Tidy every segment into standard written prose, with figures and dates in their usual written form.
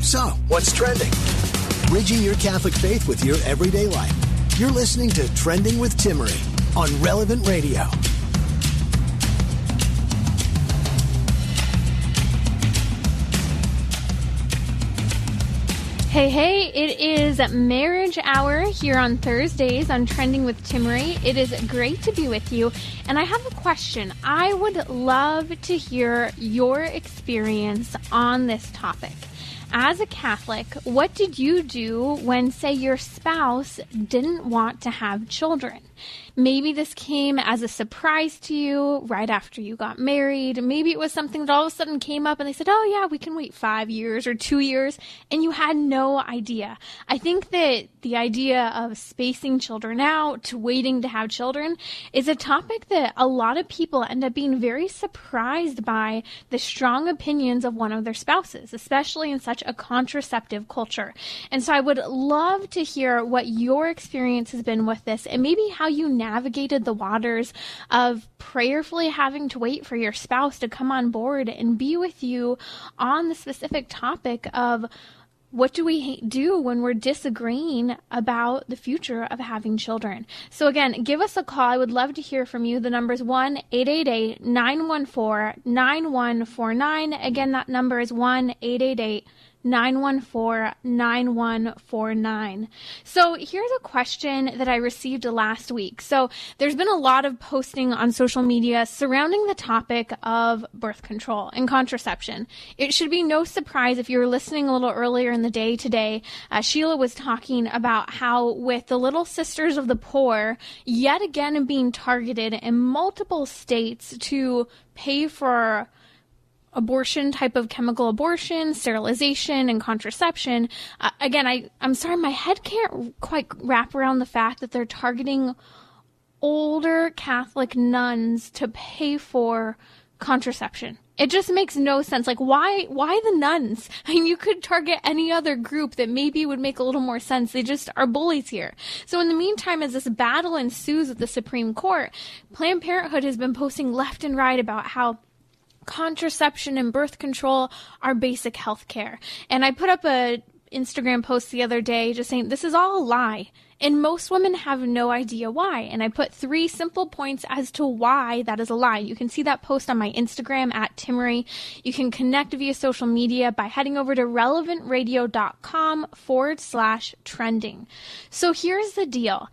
So, what's trending? Bridging your Catholic faith with your everyday life. You're listening to Trending with Timmery on Relevant Radio. Hey, it is Marriage Hour here on Thursdays on Trending with Timmery. It is great to be with you. And I have a question. I would love to hear your experience on this topic. As a Catholic, what did you do when, say, your spouse didn't want to have children? Maybe this came as a surprise to you right after you got married. Maybe it was something that all of a sudden came up and they said, oh yeah, we can wait 5 years or 2 years, and you had no idea. I think that the idea of spacing children out, waiting to have children, is a topic that a lot of people end up being very surprised by the strong opinions of one of their spouses, especially in such a contraceptive culture. And so I would love to hear what your experience has been with this, and maybe how you navigated the waters of prayerfully having to wait for your spouse to come on board and be with you on the specific topic of what do we do when we're disagreeing about the future of having children. So again, give us a call. I would love to hear from you. The number is 1-888-914-9149. Again, that number is 1-888-914-9149. So here's a question that I received last week. So there's been a lot of posting on social media surrounding the topic of birth control and contraception. It should be no surprise if you were listening a little earlier in the day today, Sheila was talking about how with the Little Sisters of the Poor yet again being targeted in multiple states to pay for abortion, type of chemical abortion, sterilization, and contraception. Again, I'm sorry, my head can't quite wrap around the fact that they're targeting older Catholic nuns to pay for contraception. It just makes no sense. Like, why the nuns? I mean, you could target any other group that maybe would make a little more sense. They just are bullies here. So in the meantime, as this battle ensues at the Supreme Court, Planned Parenthood has been posting left and right about how contraception and birth control are basic health care. And I put up a Instagram post the other day just saying this is all a lie. And most women have no idea why. And I put 3 simple points as to why that is a lie. You can see that post on my Instagram at Timmery. You can connect via social media by heading over to relevantradio.com/trending. So here's the deal.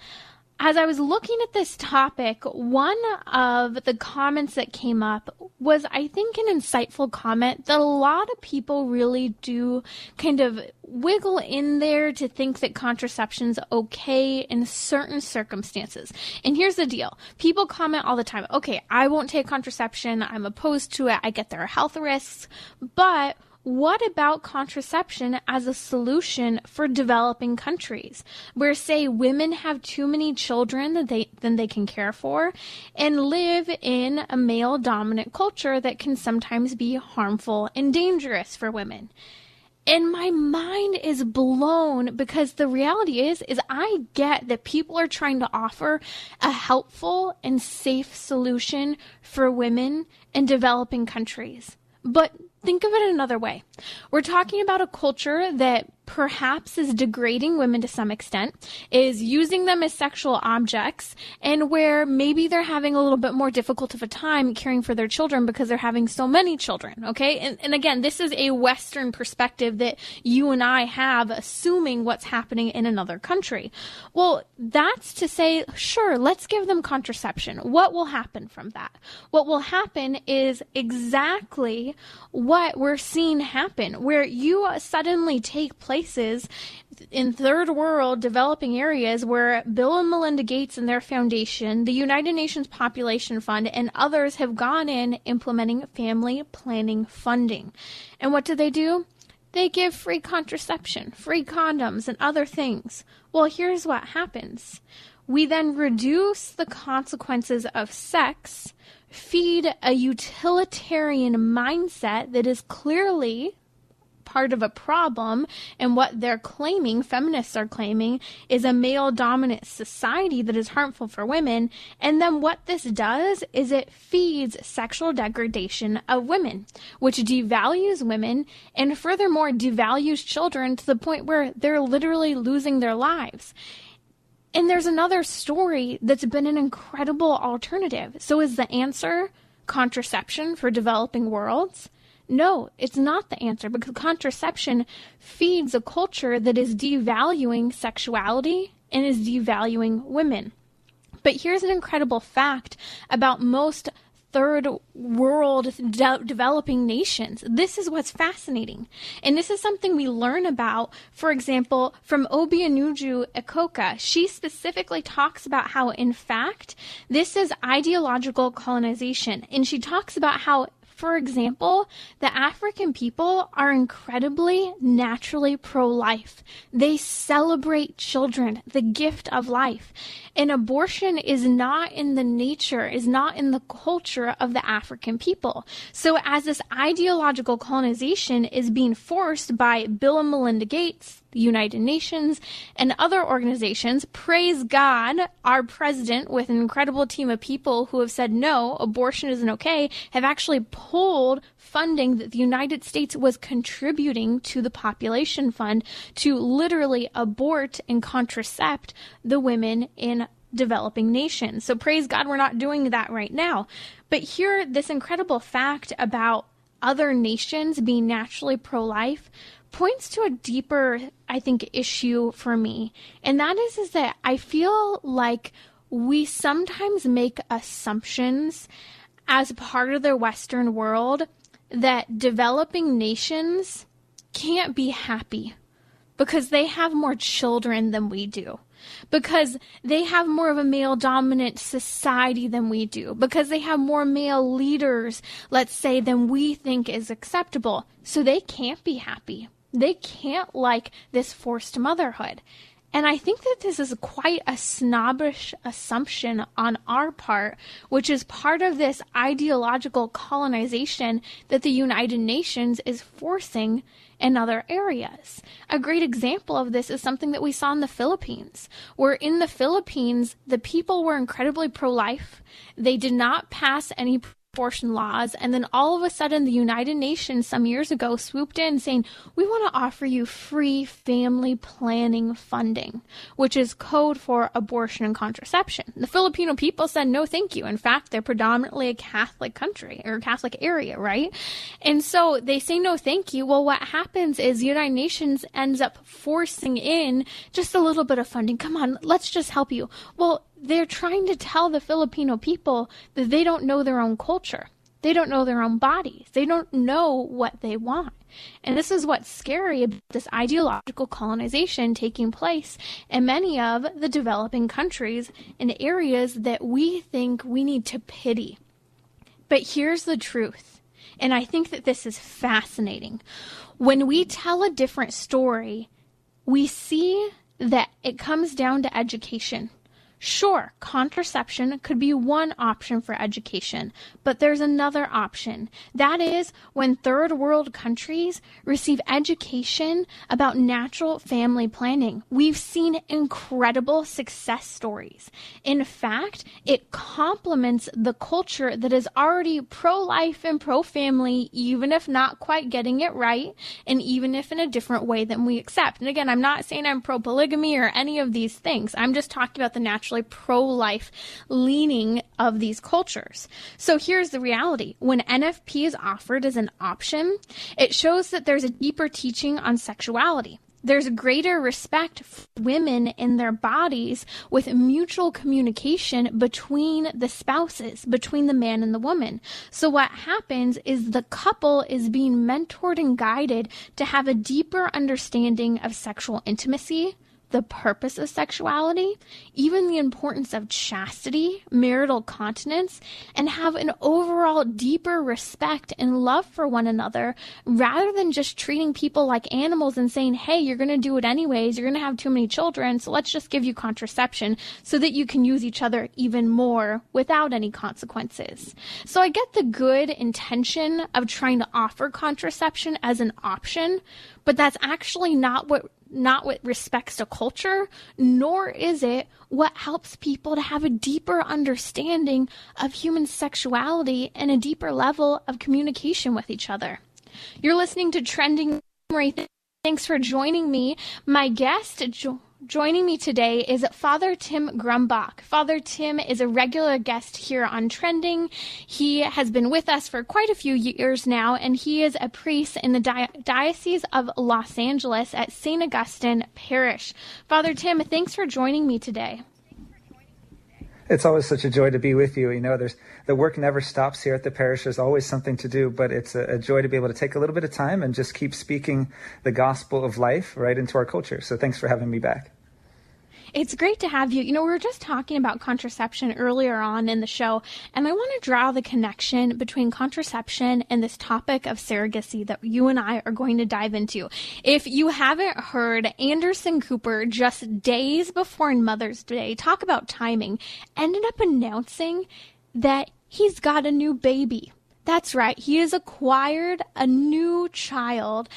As I was looking at this topic, one of the comments that came up was, I think, an insightful comment that a lot of people really do kind of wiggle in there to think that contraception's okay in certain circumstances. And here's the deal. People comment all the time, okay, I won't take contraception. I'm opposed to it. I get there are health risks. But what about contraception as a solution for developing countries where, say, women have too many children than they can care for and live in a male-dominant culture that can sometimes be harmful and dangerous for women? And my mind is blown because the reality is I get that people are trying to offer a helpful and safe solution for women in developing countries. But think of it another way. We're talking about a culture that perhaps is degrading women to some extent, is using them as sexual objects, and where maybe they're having a little bit more difficult of a time caring for their children because they're having so many children, okay? And again, this is a Western perspective that you and I have, assuming what's happening in another country. Well, that's to say, sure, let's give them contraception. What will happen from that? What will happen is exactly what we're seeing happen, where you suddenly take places in third world developing areas where Bill and Melinda Gates and their foundation, the United Nations Population Fund, and others have gone in implementing family planning funding. And what do? They give free contraception, free condoms, and other things. Well, here's what happens. We then reduce the consequences of sex, feed a utilitarian mindset that is clearly part of a problem, and what they're claiming, feminists are claiming, is a male-dominant society that is harmful for women. And then what this does is it feeds sexual degradation of women, which devalues women and furthermore devalues children to the point where they're literally losing their lives. And there's another story that's been an incredible alternative. So is the answer contraception for developing worlds? No, it's not the answer, because contraception feeds a culture that is devaluing sexuality and is devaluing women. But here's an incredible fact about most third world developing nations. This is what's fascinating. And this is something we learn about, for example, from Obianuju Ikoka. She specifically talks about how, in fact, this is ideological colonization. And she talks about how, for example, the African people are incredibly naturally pro-life. They celebrate children, the gift of life. And abortion is not in the nature, is not in the culture of the African people. So as this ideological colonization is being forced by Bill and Melinda Gates, the United Nations, and other organizations, praise God, our president, with an incredible team of people who have said no, abortion isn't okay, have actually pulled funding that the United States was contributing to the population fund to literally abort and contracept the women in developing nations. So praise God, we're not doing that right now. But here, this incredible fact about other nations being naturally pro-life points to a deeper, I think, issue for me. And that is that I feel like we sometimes make assumptions as part of the Western world that developing nations can't be happy because they have more children than we do, because they have more of a male-dominant society than we do, because they have more male leaders, let's say, than we think is acceptable. So they can't be happy. They can't like this forced motherhood. And I think that this is quite a snobbish assumption on our part, which is part of this ideological colonization that the United Nations is forcing in other areas. A great example of this is something that we saw in the Philippines, where in the Philippines, the people were incredibly pro-life. They did not pass any abortion laws, and then all of a sudden the United Nations some years ago swooped in saying, we want to offer you free family planning funding, which is code for abortion and contraception. The Filipino people said no thank you. In fact, they're predominantly a Catholic country or Catholic area, right? And so they say no thank you. Well, what happens is the United Nations ends up forcing in just a little bit of funding. Come on, let's just help you. Well, they're trying to tell the Filipino people that they don't know their own culture. They don't know their own bodies. They don't know what they want. And this is what's scary about this ideological colonization taking place in many of the developing countries in areas that we think we need to pity. But here's the truth, and I think that this is fascinating. When we tell a different story, we see that it comes down to education. Sure, contraception could be one option for education, but there's another option. That is when third world countries receive education about natural family planning. We've seen incredible success stories. In fact, it complements the culture that is already pro-life and pro-family, even if not quite getting it right, and even if in a different way than we accept. And again, I'm not saying I'm pro-polygamy or any of these things. I'm just talking about the naturally pro-life leaning of these cultures. So here's the reality. When NFP is offered as an option, it shows that there's a deeper teaching on sexuality. There's a greater respect for women and their bodies with mutual communication between the spouses, between the man and the woman. So what happens is the couple is being mentored and guided to have a deeper understanding of sexual intimacy, the purpose of sexuality, even the importance of chastity, marital continence, and have an overall deeper respect and love for one another, rather than just treating people like animals and saying, hey, you're going to do it anyways, you're going to have too many children, so let's just give you contraception so that you can use each other even more without any consequences. So I get the good intention of trying to offer contraception as an option, but that's actually not what respects to culture, nor is it what helps people to have a deeper understanding of human sexuality and a deeper level of communication with each other. You're listening to Trending. Thanks for joining me. My guest joining me today is Father Tim Grumbauch. Father Tim is a regular guest here on Trending. He has been with us for quite a few years now, and he is a priest in the Diocese of Los Angeles at St. Augustine Parish. Father Tim, thanks for joining me today. It's always such a joy to be with you. You know, the work never stops here at the parish. There's always something to do, but it's a joy to be able to take a little bit of time and just keep speaking the gospel of life right into our culture. So thanks for having me back. It's great to have you. You know, we were just talking about contraception earlier on in the show, and I want to draw the connection between contraception and this topic of surrogacy that you and I are going to dive into. If you haven't heard, Anderson Cooper, just days before Mother's Day, talk about timing, ended up announcing that he's got a new baby. That's right. He has acquired a new child.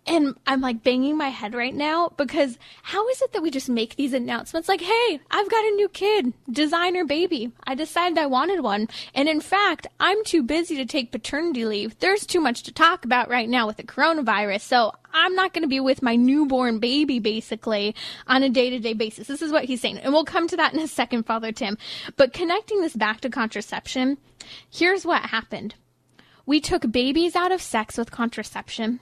And I'm like banging my head right now, because how is it that we just make these announcements like, hey, I've got a new kid, designer baby. I decided I wanted one. And in fact, I'm too busy to take paternity leave. There's too much to talk about right now with the coronavirus. So I'm not going to be with my newborn baby, basically, on a day-to-day basis. This is what he's saying. And we'll come to that in a second, Father Tim. But connecting this back to contraception, here's what happened. We took babies out of sex with contraception.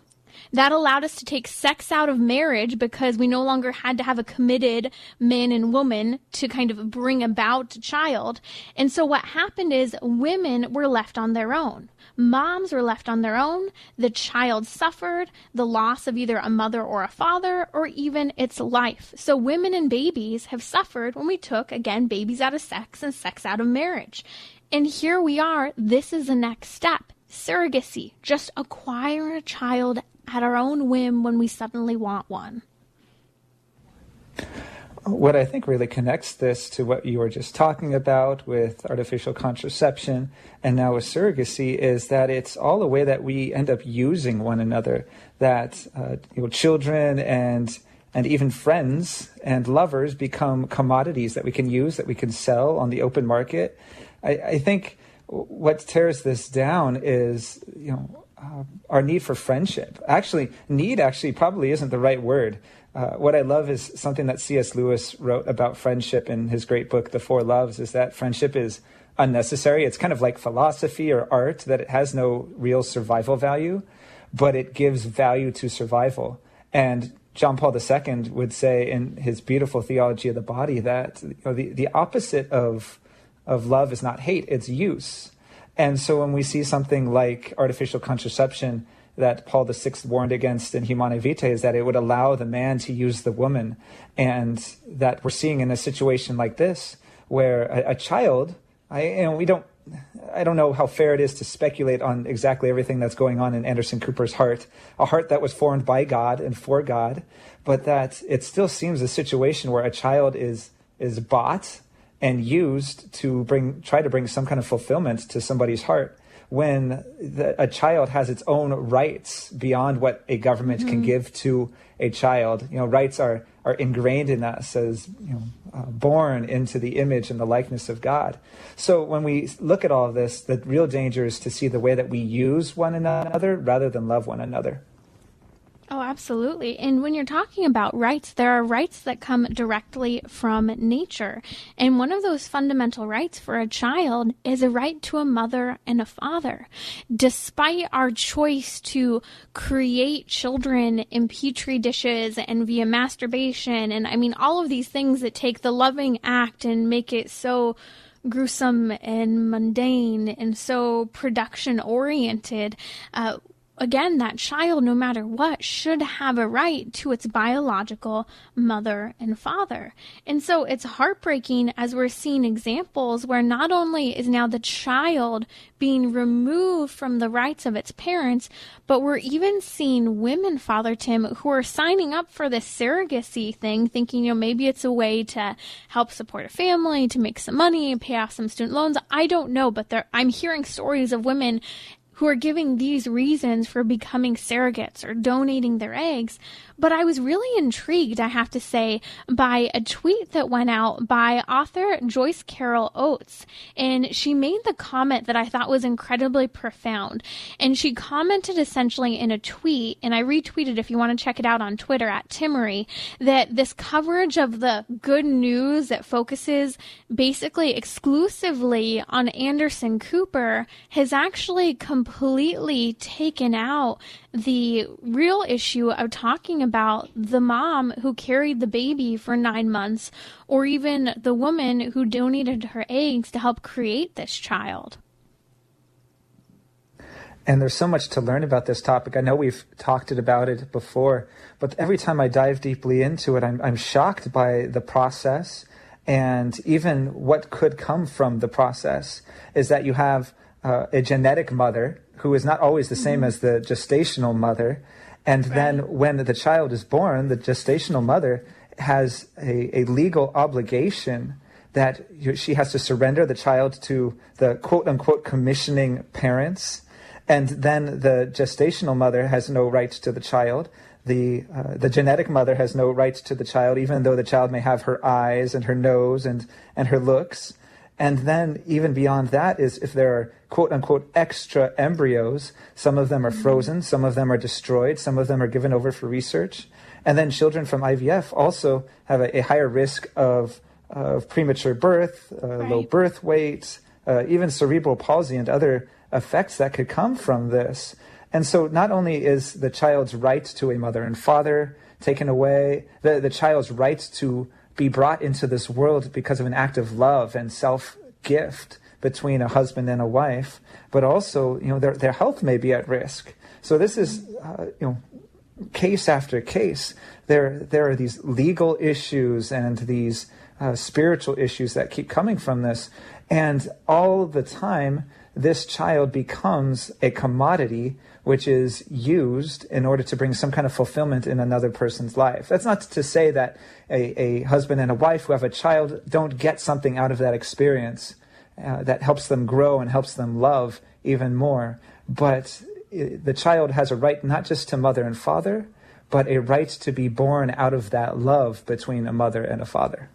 That allowed us to take sex out of marriage because we no longer had to have a committed man and woman to kind of bring about a child. And so what happened is women were left on their own. Moms were left on their own. The child suffered the loss of either a mother or a father, or even its life. So women and babies have suffered when we took, again, babies out of sex and sex out of marriage. And here we are. This is the next step. Surrogacy, just acquire a child at our own whim when we suddenly want one. What I think really connects this to what you were just talking about with artificial contraception and now with surrogacy is that it's all a way that we end up using one another, that children and even friends and lovers become commodities that we can use, that we can sell on the open market. I think what tears this down is, our need for friendship. Need probably isn't the right word. What I love is something that C.S. Lewis wrote about friendship in his great book, The Four Loves, is that friendship is unnecessary. It's kind of like philosophy or art, that it has no real survival value, but it gives value to survival. And John Paul II would say in his beautiful Theology of the Body that the opposite of love is not hate, it's use. And so when we see something like artificial contraception that Paul VI warned against in Humanae Vitae, is that it would allow the man to use the woman. And that we're seeing in a situation like this, where a child, I don't know how fair it is to speculate on exactly everything that's going on in Anderson Cooper's heart, a heart that was formed by God and for God, but that it still seems a situation where a child is bought and used to try to bring some kind of fulfillment to somebody's heart, when a child has its own rights beyond what a government can give to a child. Rights are ingrained in us as born into the image and the likeness of God. So when we look at all of this, the real danger is to see the way that we use one another rather than love one another. Oh, absolutely. And when you're talking about rights, there are rights that come directly from nature. And one of those fundamental rights for a child is a right to a mother and a father. Despite our choice to create children in petri dishes and via masturbation, and all of these things that take the loving act and make it so gruesome and mundane and so production oriented, again, that child, no matter what, should have a right to its biological mother and father. And so it's heartbreaking as we're seeing examples where not only is now the child being removed from the rights of its parents, but we're even seeing women, Father Tim, who are signing up for this surrogacy thing, thinking, maybe it's a way to help support a family, to make some money, pay off some student loans. I don't know, but I'm hearing stories of women who are giving these reasons for becoming surrogates or donating their eggs. But I was really intrigued, I have to say, by a tweet that went out by author Joyce Carol Oates. And she made the comment that I thought was incredibly profound. And she commented essentially in a tweet, and I retweeted if you want to check it out on Twitter at Timmery, that this coverage of the good news that focuses basically exclusively on Anderson Cooper has actually completely taken out the real issue of talking about the mom who carried the baby for 9 months, or even the woman who donated her eggs to help create this child. And there's so much to learn about this topic. I know we've talked about it before, but every time I dive deeply into it, I'm shocked by the process, and even what could come from the process is that you have a genetic mother who is not always the same as the gestational mother. And then when the child is born, the gestational mother has a legal obligation that she has to surrender the child to the quote-unquote commissioning parents. And then the gestational mother has no rights to the child. The genetic mother has no rights to the child, even though the child may have her eyes and her nose and her looks. And then even beyond that is if there are quote-unquote extra embryos, some of them are frozen, some of them are destroyed, some of them are given over for research. And then children from IVF also have a higher risk of premature birth, low birth weight, even cerebral palsy and other effects that could come from this. And so not only is the child's right to a mother and father taken away, the child's right to be brought into this world because of an act of love and self-gift between a husband and a wife, but also, their health may be at risk. So this is, case after case. There are these legal issues and these spiritual issues that keep coming from this. And all the time, this child becomes a commodity which is used in order to bring some kind of fulfillment in another person's life. That's not to say that a husband and a wife who have a child don't get something out of that experience that helps them grow and helps them love even more. But the child has a right not just to mother and father, but a right to be born out of that love between a mother and a father.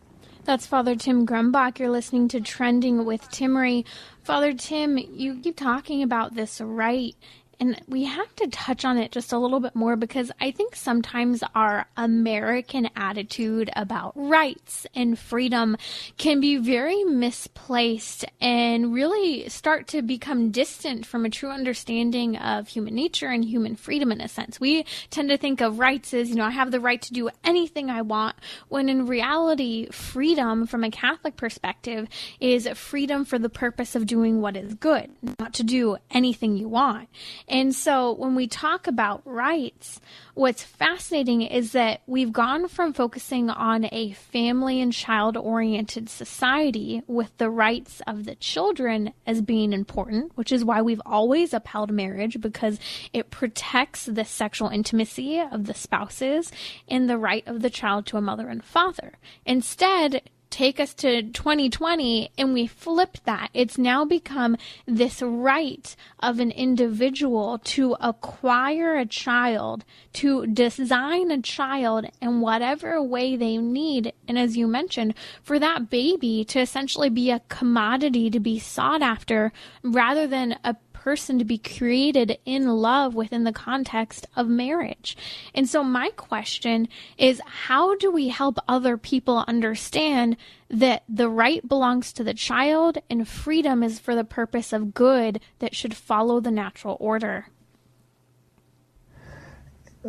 That's Father Tim Grumbauch. You're listening to Trending with Timmery. Father Tim, you keep talking about this right, and we have to touch on it just a little bit more because I think sometimes our American attitude about rights and freedom can be very misplaced and really start to become distant from a true understanding of human nature and human freedom in a sense. We tend to think of rights as, I have the right to do anything I want, when in reality, freedom from a Catholic perspective is freedom for the purpose of doing what is good, not to do anything you want. And so when we talk about rights, what's fascinating is that we've gone from focusing on a family and child-oriented society with the rights of the children as being important, which is why we've always upheld marriage, because it protects the sexual intimacy of the spouses and the right of the child to a mother and father. Instead, take us to 2020 and we flipped that. It's now become this right of an individual to acquire a child, to design a child in whatever way they need. And as you mentioned, for that baby to essentially be a commodity to be sought after rather than a person to be created in love within the context of marriage. And so my question is, how do we help other people understand that the right belongs to the child and freedom is for the purpose of good that should follow the natural order?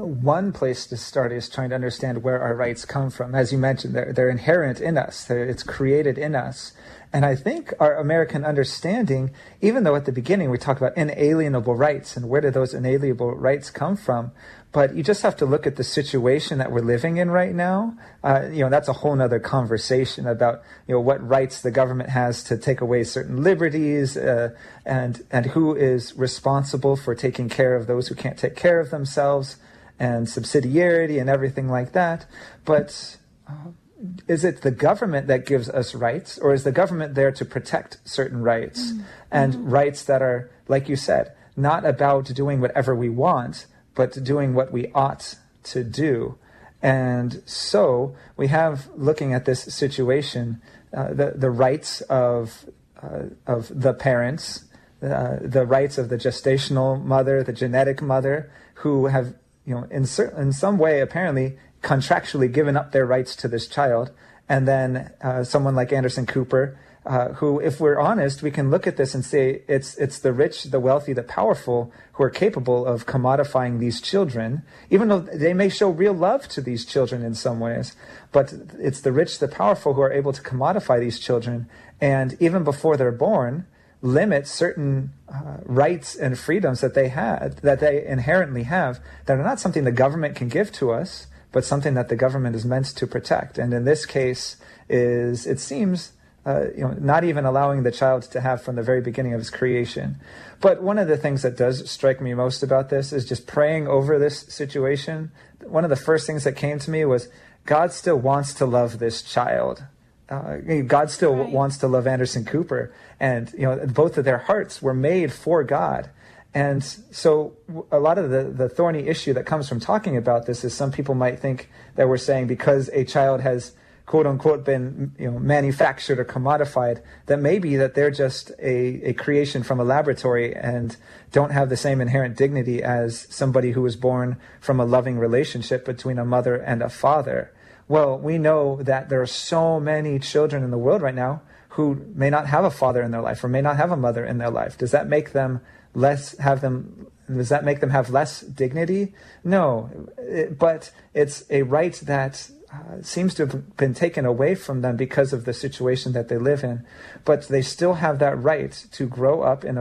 one place to start is trying to understand where our rights come from. As you mentioned, they're inherent in us. It's created in us. And I think our American understanding, even though at the beginning we talk about inalienable rights and where do those inalienable rights come from, but you just have to look at the situation that we're living in right now. That's a whole nother conversation about, what rights the government has to take away certain liberties and who is responsible for taking care of those who can't take care of themselves, and subsidiarity and everything like that. But is it the government that gives us rights, or is the government there to protect certain rights and rights that are, like you said, not about doing whatever we want, but doing what we ought to do? And so we have, looking at this situation, the rights of the parents, the rights of the gestational mother, the genetic mother, who have, in some way, apparently, contractually given up their rights to this child. And then someone like Anderson Cooper, who, if we're honest, we can look at this and say it's the rich, the wealthy, the powerful who are capable of commodifying these children, even though they may show real love to these children in some ways. But it's the rich, the powerful who are able to commodify these children, and even before they're born, limit certain rights and freedoms that they inherently have, that are not something the government can give to us, but something that the government is meant to protect. And in this case, it seems not even allowing the child to have from the very beginning of his creation. But one of the things that does strike me most about this is just praying over this situation. One of the first things that came to me was, God still wants to love this child. God still wants to love Anderson Cooper. And, both of their hearts were made for God. And so a lot of the thorny issue that comes from talking about this is some people might think that we're saying because a child has, quote unquote, been manufactured or commodified, that maybe that they're just a creation from a laboratory and don't have the same inherent dignity as somebody who was born from a loving relationship between a mother and a father. Well, we know that there are so many children in the world right now who may not have a father in their life or may not have a mother in their life. Does that make them have less dignity? No, but it's a right that seems to have been taken away from them because of the situation that they live in. But they still have that right to grow up in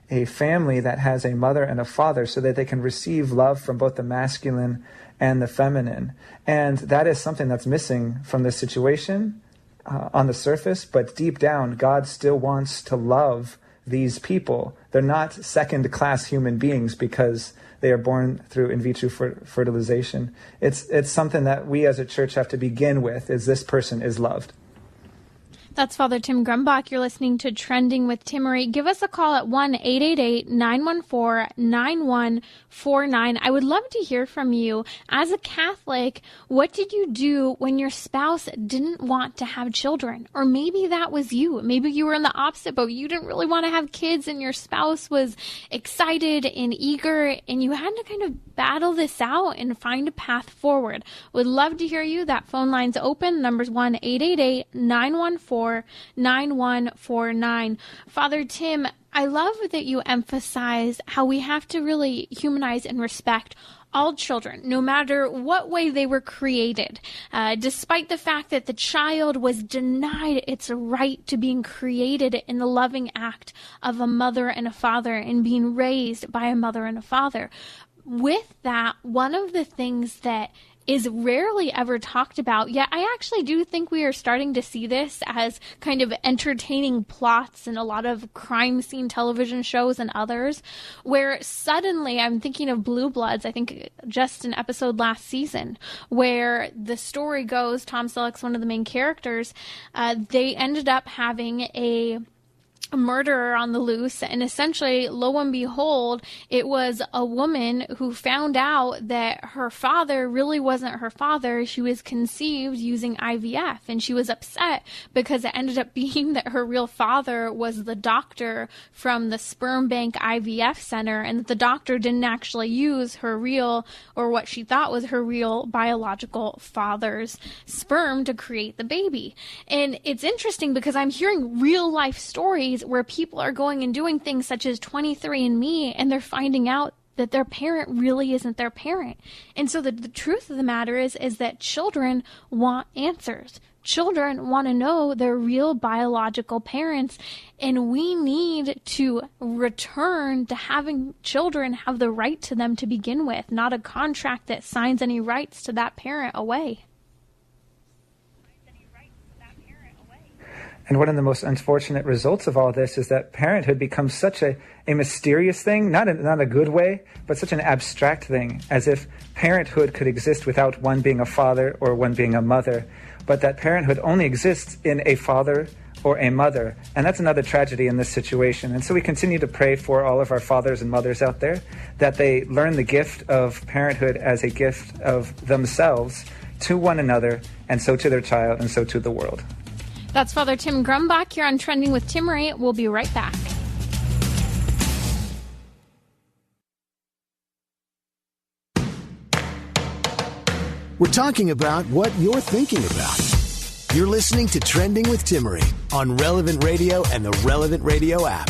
a family that has a mother and a father, so that they can receive love from both the masculine and the feminine. And that is something that's missing from this situation on the surface, but deep down, God still wants to love these people. They're not second-class human beings because they are born through in vitro fertilization. It's something that we as a church have to begin with, is this person is loved. That's Father Tim Grumbauch. You're listening to Trending with Timmery. Give us a call at 1-888-914-9149. I would love to hear from you. As a Catholic, what did you do when your spouse didn't want to have children? Or maybe that was you. Maybe you were in the opposite boat. You didn't really want to have kids and your spouse was excited and eager, and you had to kind of battle this out and find a path forward. Would love to hear you. That phone line's open. Number's 1-888-914-9149. Father Tim, I love that you emphasize how we have to really humanize and respect all children, no matter what way they were created, despite the fact that the child was denied its right to being created in the loving act of a mother and a father and being raised by a mother and a father. With that, one of the things that is rarely ever talked about, yet I actually do think we are starting to see this as kind of entertaining plots in a lot of crime scene television shows and others, where suddenly, I'm thinking of Blue Bloods, I think just an episode last season, where the story goes, Tom Selleck's one of the main characters, they ended up having a murderer on the loose, and essentially, lo and behold, it was a woman who found out that her father really wasn't her father. She was conceived using IVF, and she was upset because it ended up being that her real father was the doctor from the sperm bank IVF center, and the doctor didn't actually use her real, or what she thought was her real biological father's sperm to create the baby. And it's interesting because I'm hearing real life stories where people are going and doing things such as 23andMe, and they're finding out that their parent really isn't their parent. And so the truth of the matter is that children want answers. Children want to know their real biological parents, and we need to return to having children have the right to them to begin with, not a contract that signs any rights to that parent away. And one of the most unfortunate results of all this is that parenthood becomes such a mysterious thing, not a good way, but such an abstract thing, as if parenthood could exist without one being a father or one being a mother, but that parenthood only exists in a father or a mother. And that's another tragedy in this situation. And so we continue to pray for all of our fathers and mothers out there, that they learn the gift of parenthood as a gift of themselves to one another, and so to their child, and so to the world. That's Father Tim Grumbauch here on Trending with Timmerie. We'll be right back. We're talking about what you're thinking about. You're listening to Trending with Timmerie on Relevant Radio and the Relevant Radio app.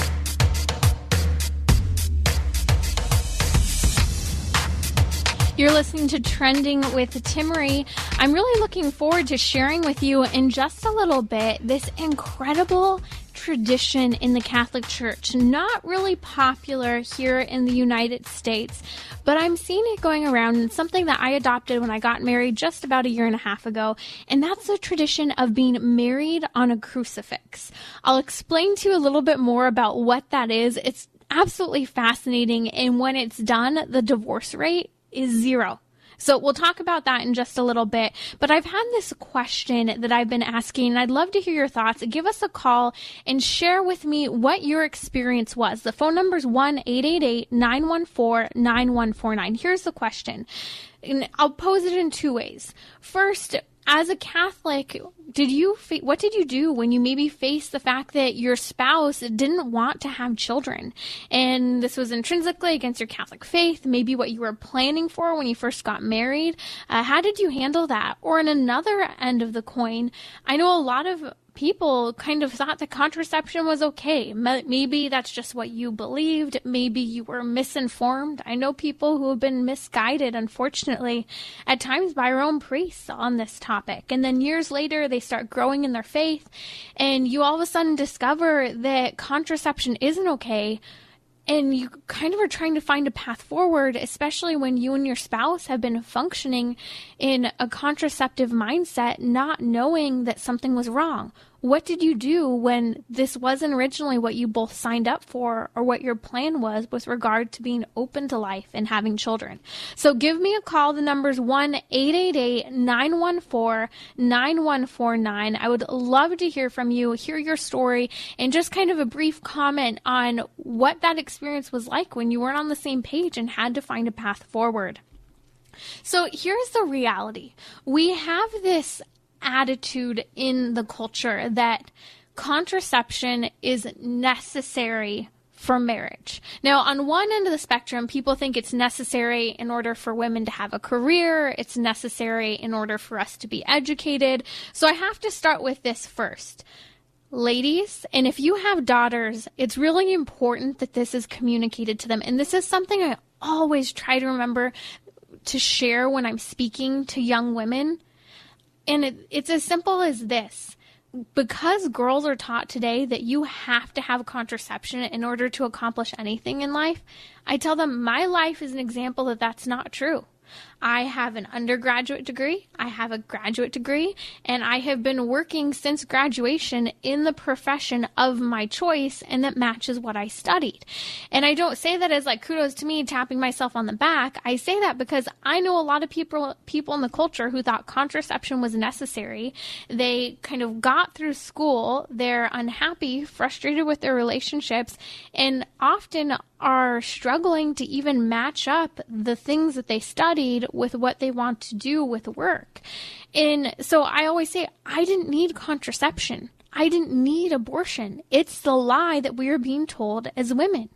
You're listening to Trending with Timmerie. I'm really looking forward to sharing with you in just a little bit this incredible tradition in the Catholic Church. Not really popular here in the United States, but I'm seeing it going around, and something that I adopted when I got married just about a year and a half ago, and that's the tradition of being married on a crucifix. I'll explain to you a little bit more about what that is. It's absolutely fascinating, and when it's done, the divorce rate is 0. So we'll talk about that in just a little bit. But I've had this question that I've been asking, and I'd love to hear your thoughts. Give us a call and share with me what your experience was. The phone number is 1-888-914-9149. Here's the question. And I'll pose it in 2 ways. First, as a Catholic, what did you do when you maybe faced the fact that your spouse didn't want to have children, and this was intrinsically against your Catholic faith, maybe what you were planning for when you first got married? How did you handle that? Or in another end of the coin, I know a lot of people kind of thought that contraception was okay. Maybe that's just what you believed. Maybe you were misinformed. I know people who have been misguided, unfortunately, at times by our own priests on this topic. And then years later, they start growing in their faith, and you all of a sudden discover that contraception isn't okay. And you kind of are trying to find a path forward, especially when you and your spouse have been functioning in a contraceptive mindset, not knowing that something was wrong. What did you do when this wasn't originally what you both signed up for, or what your plan was with regard to being open to life and having children? So give me a call. The number is 1-888-914-9149. I would love to hear from you, hear your story, and just kind of a brief comment on what that experience was like when you weren't on the same page and had to find a path forward. So here's the reality. We have this attitude in the culture that contraception is necessary for marriage. Now, on one end of the spectrum, people think it's necessary in order for women to have a career. It's necessary in order for us to be educated. So I have to start with this first. Ladies, and if you have daughters, it's really important that this is communicated to them. And this is something I always try to remember to share when I'm speaking to young women. And it's as simple as this. Because girls are taught today that you have to have contraception in order to accomplish anything in life, I tell them my life is an example that that's not true. I have an undergraduate degree, I have a graduate degree, and I have been working since graduation in the profession of my choice, and that matches what I studied. And I don't say that as like kudos to me, tapping myself on the back. I say that because I know a lot of people in the culture who thought contraception was necessary. They kind of got through school, they're unhappy, frustrated with their relationships, and often are struggling to even match up the things that they studied with what they want to do with work. And so I always say, I didn't need contraception. I didn't need abortion. It's the lie that we are being told as women.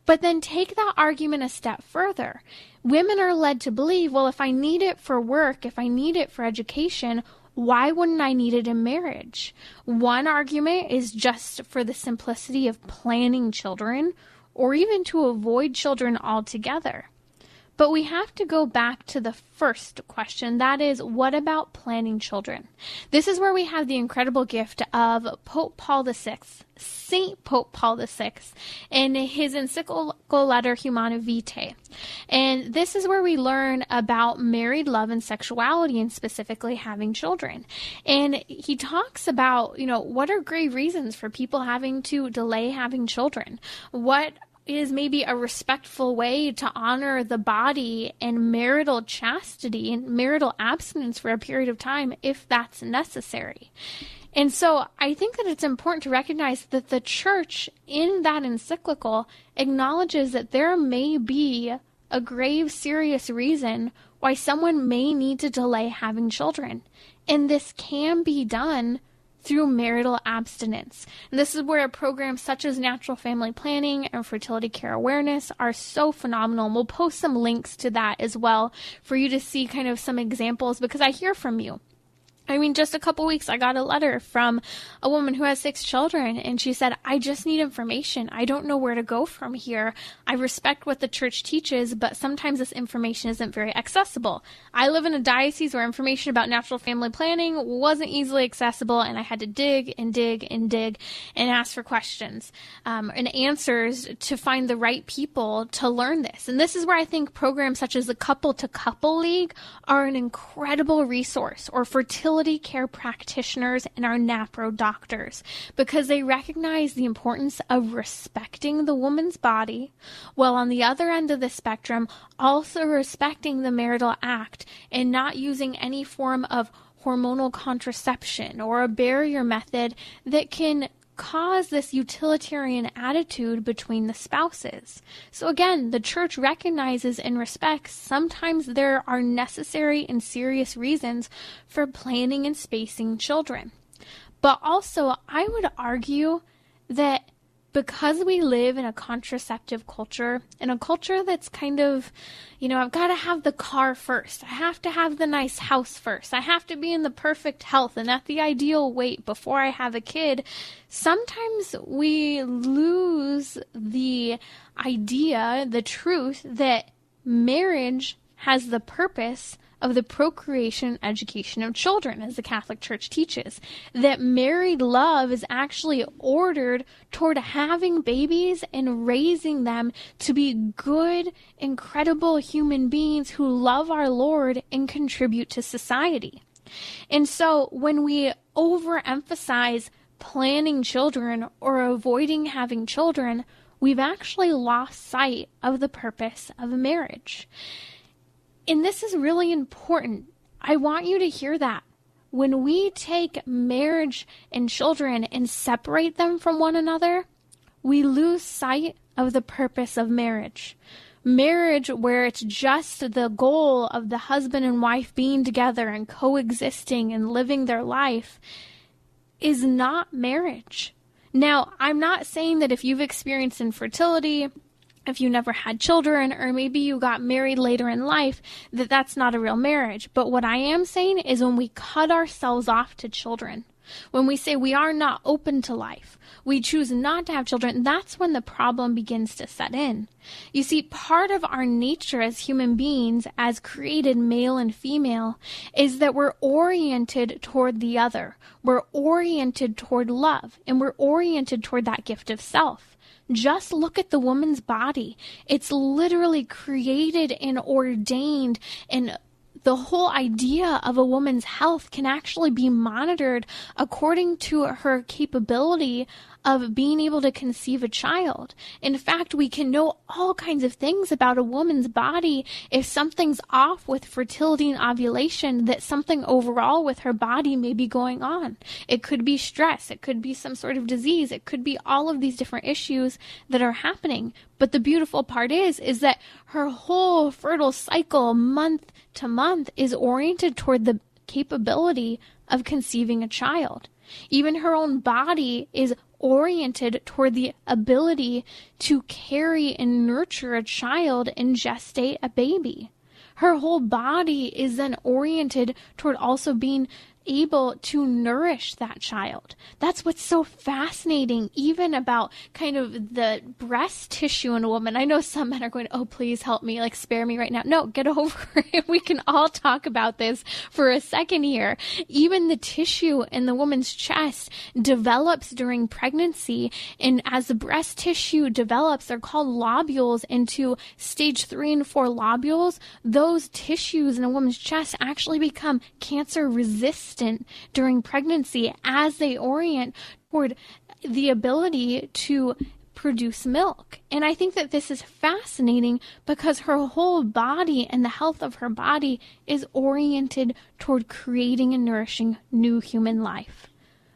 But then take that argument a step further. Women are led to believe, well, if I need it for work, if I need it for education, why wouldn't I need it in marriage? One argument is just for the simplicity of planning children, or even to avoid children altogether. But we have to go back to the first question. That is, what about planning children? This is where we have the incredible gift of Pope Paul VI, Saint Pope Paul VI, in his encyclical letter Humanae Vitae. And this is where we learn about married love and sexuality, and specifically having children. And he talks about, what are grave reasons for people having to delay having children? What is maybe a respectful way to honor the body and marital chastity and marital abstinence for a period of time if that's necessary. And so I think that it's important to recognize that the church in that encyclical acknowledges that there may be a grave, serious reason why someone may need to delay having children. And this can be done through marital abstinence. And this is where programs such as natural family planning and fertility care awareness are so phenomenal. And we'll post some links to that as well for you to see kind of some examples, because I hear from you. Just a couple weeks, I got a letter from a woman who has 6 children, and she said, I just need information. I don't know where to go from here. I respect what the church teaches, but sometimes this information isn't very accessible. I live in a diocese where information about natural family planning wasn't easily accessible, and I had to dig and dig and dig and ask for questions and answers to find the right people to learn this. And this is where I think programs such as the Couple to Couple League are an incredible resource, or fertility care practitioners and our NAPRO doctors, because they recognize the importance of respecting the woman's body, while on the other end of the spectrum, also respecting the marital act and not using any form of hormonal contraception or a barrier method that can cause this utilitarian attitude between the spouses. So again, the church recognizes and respects sometimes there are necessary and serious reasons for planning and spacing children. But also, I would argue that because we live in a contraceptive culture, in a culture that's kind of, I've got to have the car first. I have to have the nice house first. I have to be in the perfect health and at the ideal weight before I have a kid. Sometimes we lose the idea, the truth that marriage has the purpose of the procreation and education of children, as the Catholic Church teaches. That married love is actually ordered toward having babies and raising them to be good, incredible human beings who love our Lord and contribute to society. And so when we overemphasize planning children or avoiding having children, we've actually lost sight of the purpose of marriage. And this is really important. I want you to hear that. When we take marriage and children and separate them from one another, we lose sight of the purpose of marriage. Marriage, where it's just the goal of the husband and wife being together and coexisting and living their life, is not marriage. Now, I'm not saying that if you've experienced infertility, if you never had children, or maybe you got married later in life, that's not a real marriage. But what I am saying is when we cut ourselves off to children, when we say we are not open to life, we choose not to have children, that's when the problem begins to set in. You see, part of our nature as human beings, as created male and female, is that we're oriented toward the other. We're oriented toward love, and we're oriented toward that gift of self. Just look at the woman's body. It's literally created and ordained, and the whole idea of a woman's health can actually be monitored according to her capability of being able to conceive a child. In fact, we can know all kinds of things about a woman's body if something's off with fertility and ovulation, that something overall with her body may be going on. It could be stress. It could be some sort of disease. It could be all of these different issues that are happening. But the beautiful part is that her whole fertile cycle, month to month, is oriented toward the capability of conceiving a child. Even her own body is oriented toward the ability to carry and nurture a child and gestate a baby. Her whole body is then oriented toward also being able to nourish that child. That's what's so fascinating, even about kind of the breast tissue in a woman. I know some men are going, oh, please help me, like spare me right now. No, get over it. We can all talk about this for a second here. Even the tissue in the woman's chest develops during pregnancy. And as the breast tissue develops, they're called lobules, into stage 3 and 4 lobules. Those tissues in a woman's chest actually become cancer resistant during pregnancy as they orient toward the ability to produce milk. And I think that this is fascinating because her whole body and the health of her body is oriented toward creating and nourishing new human life.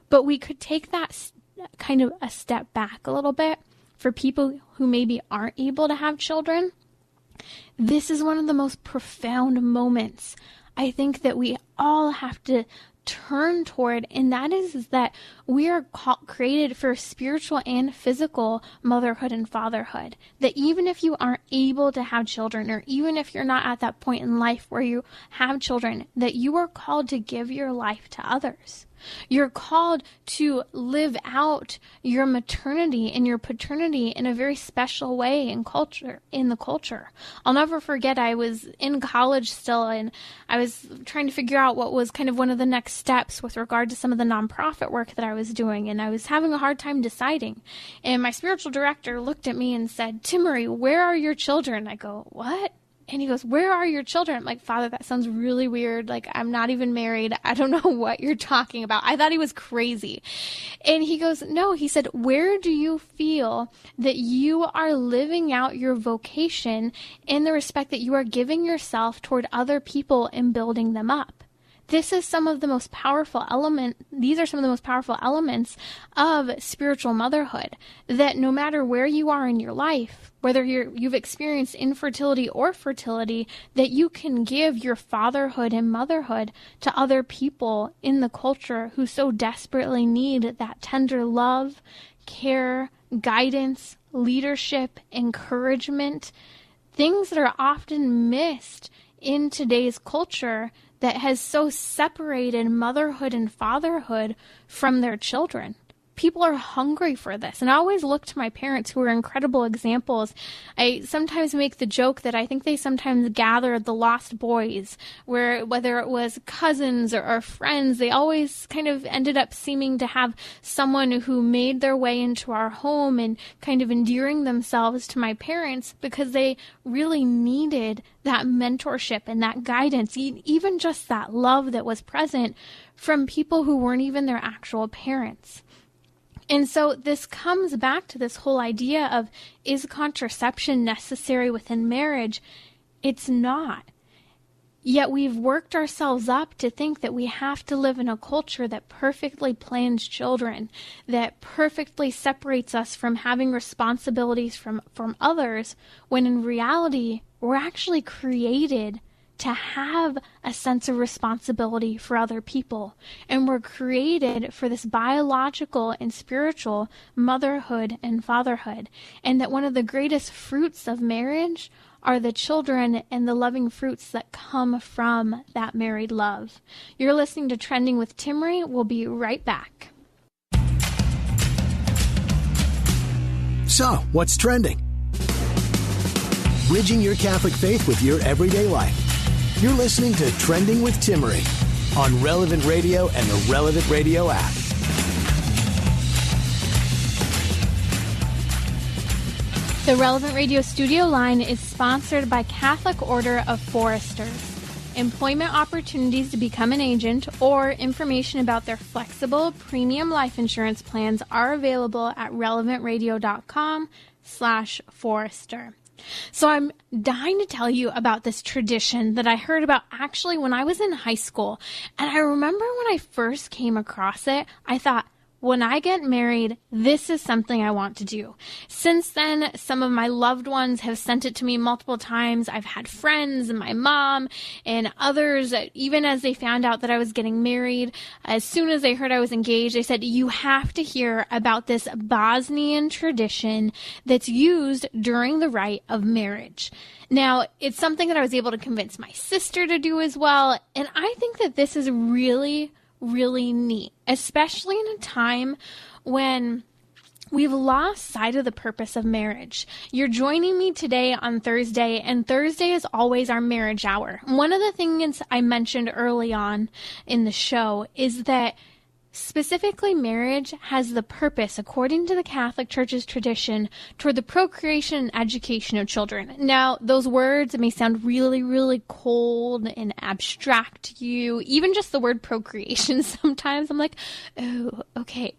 But we could take that kind of a step back a little bit for people who maybe aren't able to have children. This is one of the most profound moments I think that we all have to turn toward, and that is that we are created for spiritual and physical motherhood and fatherhood. That even if you aren't able to have children, or even if you're not at that point in life where you have children, that you are called to give your life to others. You're called to live out your maternity and your paternity in a very special way in the culture. I'll never forget, I was in college still, and I was trying to figure out what was kind of one of the next steps with regard to some of the nonprofit work that I was doing, and I was having a hard time deciding. And my spiritual director looked at me and said, Timmery, where are your children? I go, what? And he goes, where are your children? I'm like, Father, that sounds really weird. Like, I'm not even married. I don't know what you're talking about. I thought he was crazy. And he goes, no, he said, where do you feel that you are living out your vocation in the respect that you are giving yourself toward other people and building them up? These are some of the most powerful elements of spiritual motherhood, that no matter where you are in your life, whether you've experienced infertility or fertility, that you can give your fatherhood and motherhood to other people in the culture who so desperately need that tender love, care, guidance, leadership, encouragement, things that are often missed in today's culture that has so separated motherhood and fatherhood from their children. People are hungry for this. And I always look to my parents, who are incredible examples. I sometimes make the joke that I think they sometimes gathered the lost boys, where whether it was cousins or friends, they always kind of ended up seeming to have someone who made their way into our home and kind of endearing themselves to my parents, because they really needed that mentorship and that guidance, even just that love that was present from people who weren't even their actual parents. And so this comes back to this whole idea of, is contraception necessary within marriage? It's not. Yet we've worked ourselves up to think that we have to live in a culture that perfectly plans children, that perfectly separates us from having responsibilities from others, when in reality, we're actually created to have a sense of responsibility for other people. And we're created for this biological and spiritual motherhood and fatherhood. And that one of the greatest fruits of marriage are the children and the loving fruits that come from that married love. You're listening to Trending with Timmery. We'll be right back. So, what's trending? Bridging your Catholic faith with your everyday life. You're listening to Trending with Timmery on Relevant Radio and the Relevant Radio app. The Relevant Radio studio line is sponsored by Catholic Order of Foresters. Employment opportunities to become an agent or information about their flexible premium life insurance plans are available at relevantradio.com/Forester. So I'm dying to tell you about this tradition that I heard about actually when I was in high school. And I remember when I first came across it, I thought, when I get married, this is something I want to do. Since then, some of my loved ones have sent it to me multiple times. I've had friends and my mom and others, even as they found out that I was getting married, as soon as they heard I was engaged, they said, you have to hear about this Bosnian tradition that's used during the rite of marriage. Now, it's something that I was able to convince my sister to do as well. And I think that this is really really neat, especially in a time when we've lost sight of the purpose of marriage. You're joining me today on Thursday, and Thursday is always our marriage hour. One of the things I mentioned early on in the show is that specifically, marriage has the purpose, according to the Catholic Church's tradition, toward the procreation and education of children. Now, those words may sound really, really cold and abstract to you. Even just the word procreation, sometimes I'm like, oh, okay.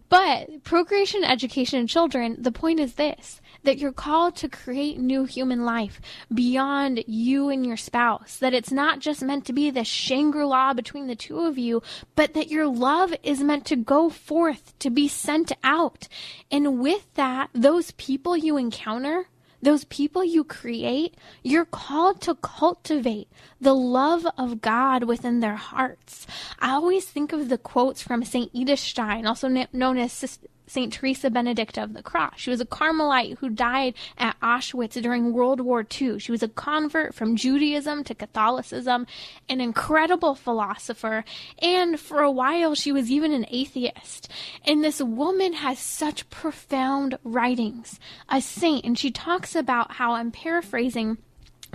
But procreation and education of children, the point is this, that you're called to create new human life beyond you and your spouse, that it's not just meant to be this Shangri-La between the two of you, but that your love is meant to go forth, to be sent out. And with that, those people you encounter, those people you create, you're called to cultivate the love of God within their hearts. I always think of the quotes from St. Edith Stein, also known as St. Teresa Benedicta of the Cross. She was a Carmelite who died at Auschwitz during World War II. She was a convert from Judaism to Catholicism, an incredible philosopher, and for a while she was even an atheist. And this woman has such profound writings, a saint, and she talks about how, I'm paraphrasing,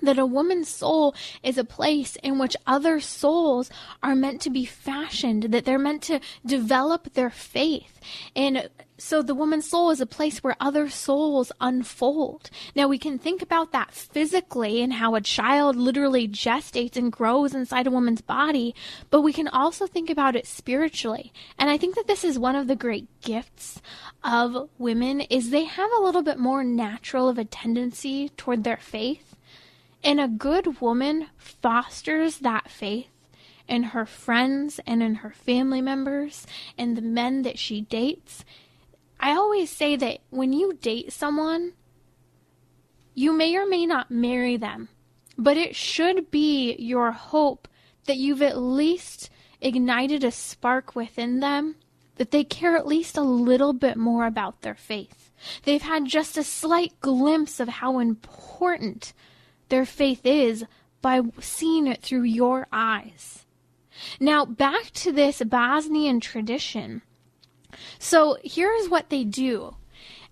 that a woman's soul is a place in which other souls are meant to be fashioned, that they're meant to develop their faith. And so the woman's soul is a place where other souls unfold. Now, we can think about that physically and how a child literally gestates and grows inside a woman's body, but we can also think about it spiritually. And I think that this is one of the great gifts of women, is they have a little bit more natural of a tendency toward their faith. And a good woman fosters that faith in her friends and in her family members and the men that she dates. I always say that when you date someone, you may or may not marry them, but it should be your hope that you've at least ignited a spark within them, that they care at least a little bit more about their faith. They've had just a slight glimpse of how important their faith is by seeing it through your eyes. Now, back to this Bosnian tradition. So here's what they do.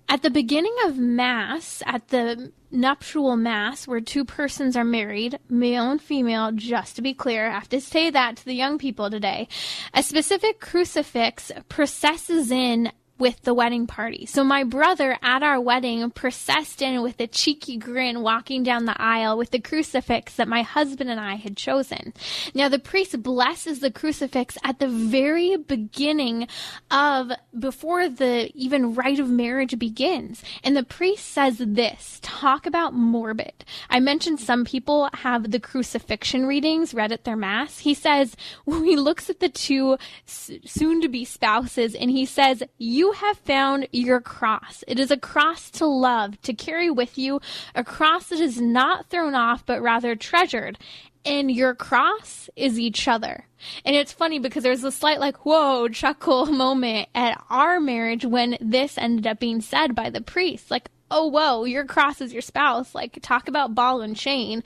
At the beginning of Mass, at the nuptial Mass, where two persons are married, male and female, just to be clear, I have to say that to the young people today, a specific crucifix processes in with the wedding party. So my brother at our wedding processed in with a cheeky grin, walking down the aisle with the crucifix that my husband and I had chosen. Now the priest blesses the crucifix at the very beginning of, before the even rite of marriage begins. And the priest says this, talk about morbid. I mentioned some people have the crucifixion readings read at their Mass. He says, he looks at the two soon-to-be spouses and he says, you have found your cross. It is a cross to love, to carry with you, a cross that is not thrown off, but rather treasured. And your cross is each other. And it's funny because there's a slight like, whoa, chuckle moment at our marriage when this ended up being said by the priest. Like, oh, whoa, your cross is your spouse. Like, talk about ball and chain.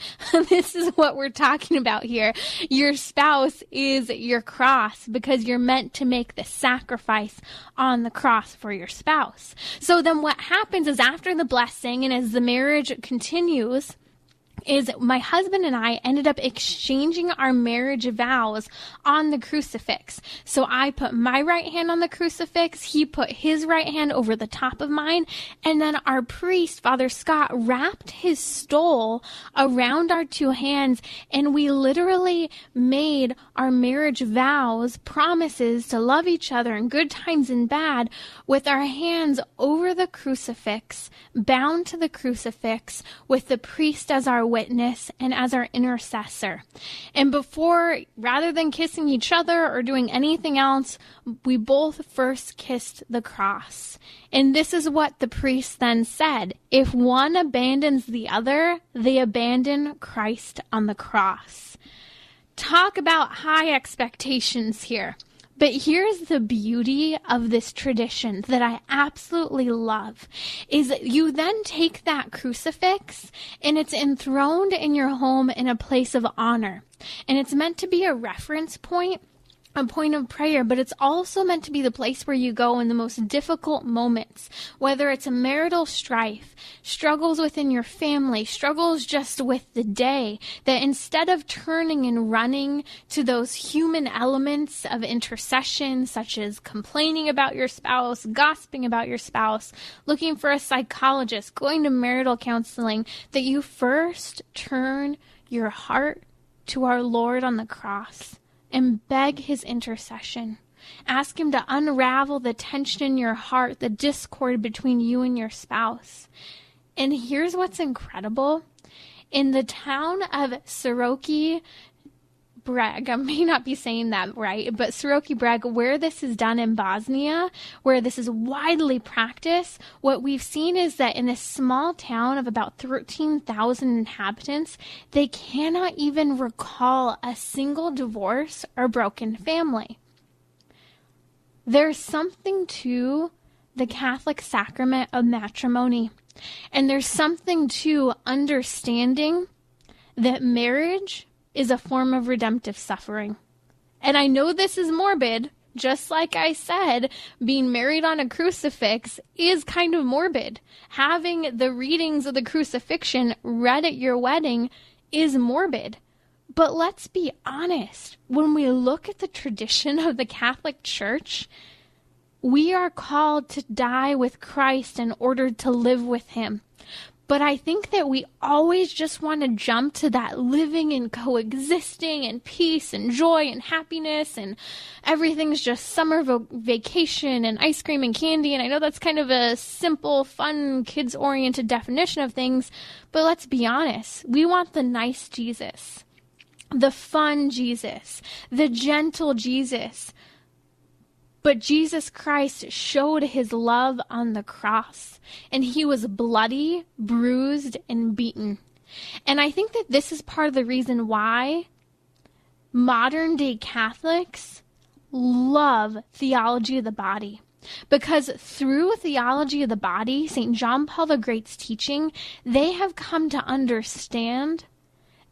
This is what we're talking about here. Your spouse is your cross because you're meant to make the sacrifice on the cross for your spouse. So then what happens is after the blessing and as the marriage continues, is my husband and I ended up exchanging our marriage vows on the crucifix. So I put my right hand on the crucifix, he put his right hand over the top of mine, and then our priest, Father Scott, wrapped his stole around our two hands, and we literally made our marriage vows, promises to love each other in good times and bad, with our hands over the crucifix, bound to the crucifix, with the priest as our witness and as our intercessor. And before, rather than kissing each other or doing anything else, we both first kissed the cross. And this is what the priest then said. If one abandons the other, they abandon Christ on the cross. Talk about high expectations here. But here's the beauty of this tradition that I absolutely love, is you then take that crucifix and it's enthroned in your home in a place of honor. And it's meant to be a reference point a point of prayer, but it's also meant to be the place where you go in the most difficult moments, whether it's a marital strife, struggles within your family, struggles just with the day, that instead of turning and running to those human elements of intercession, such as complaining about your spouse, gossiping about your spouse, looking for a psychologist, going to marital counseling, that you first turn your heart to our Lord on the cross and beg his intercession. Ask him to unravel the tension in your heart, the discord between you and your spouse. And here's what's incredible. In the town of Surrogacy, I may not be saying that right, but Surrogacy, where this is done in Bosnia, where this is widely practiced, what we've seen is that in this small town of about 13,000 inhabitants, they cannot even recall a single divorce or broken family. There's something to the Catholic sacrament of matrimony, and there's something to understanding that marriage is a form of redemptive suffering. And I know this is morbid. Just like I said, being married on a crucifix is kind of morbid. Having the readings of the crucifixion read at your wedding is morbid. But let's be honest. When we look at the tradition of the Catholic Church, we are called to die with Christ in order to live with him. But I think that we always just want to jump to that living and coexisting and peace and joy and happiness and everything's just summer vacation and ice cream and candy. And I know that's kind of a simple, fun, kids-oriented definition of things, but let's be honest. We want the nice Jesus, the fun Jesus, the gentle Jesus. But Jesus Christ showed his love on the cross, and he was bloody, bruised, and beaten. And I think that this is part of the reason why modern-day Catholics love theology of the body. Because through theology of the body, St. John Paul the Great's teaching, they have come to understand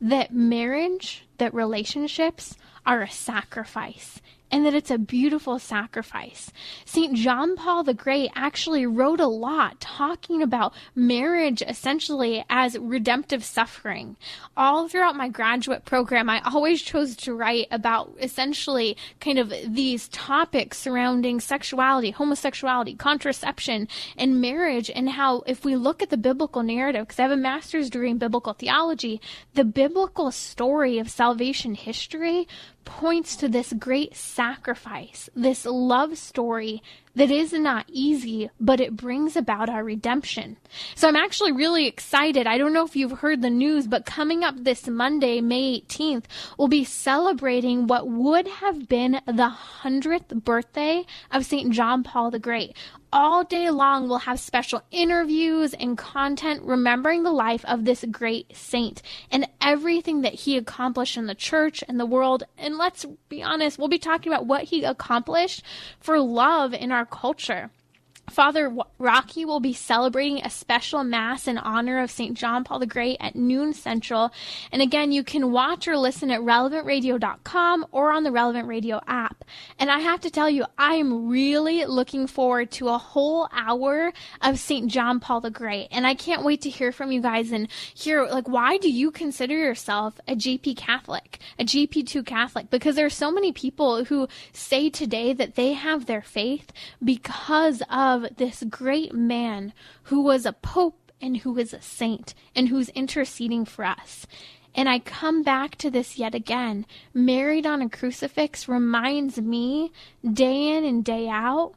that marriage, that relationships are a sacrifice, and that it's a beautiful sacrifice. St. John Paul the Great actually wrote a lot talking about marriage essentially as redemptive suffering. All throughout my graduate program, I always chose to write about essentially kind of these topics surrounding sexuality, homosexuality, contraception, and marriage, and how if we look at the biblical narrative, because I have a master's degree in biblical theology, the biblical story of salvation history points to this great sacrifice, this love story that is not easy, but it brings about our redemption. So I'm actually really excited. I don't know if you've heard the news, but coming up this Monday, May 18th, we'll be celebrating what would have been the 100th birthday of St. John Paul the Great. All day long, we'll have special interviews and content remembering the life of this great saint and everything that he accomplished in the church and the world. And let's be honest, we'll be talking about what he accomplished for love in our culture. Father Rocky will be celebrating a special Mass in honor of St. John Paul the Great at noon Central. And again, you can watch or listen at relevantradio.com or on the Relevant Radio app. And I have to tell you, I am really looking forward to a whole hour of St. John Paul the Great. And I can't wait to hear from you guys and hear, like, why do you consider yourself a GP Catholic, a GP2 Catholic? Because there are so many people who say today that they have their faith because of this great man who was a pope and who is a saint and who's interceding for us. And I come back to this yet again. Married on a crucifix reminds me day in and day out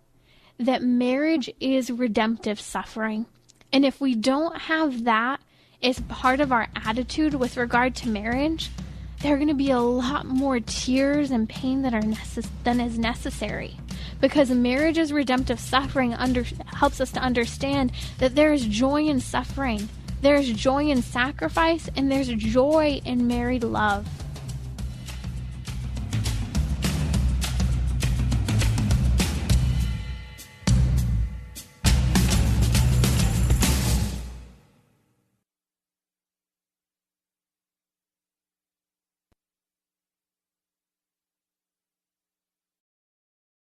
that marriage is redemptive suffering. And if we don't have that as part of our attitude with regard to marriage, there are going to be a lot more tears and pain that than is necessary. Because marriage is redemptive suffering helps us to understand that there is joy in suffering, there is joy in sacrifice, and there's joy in married love.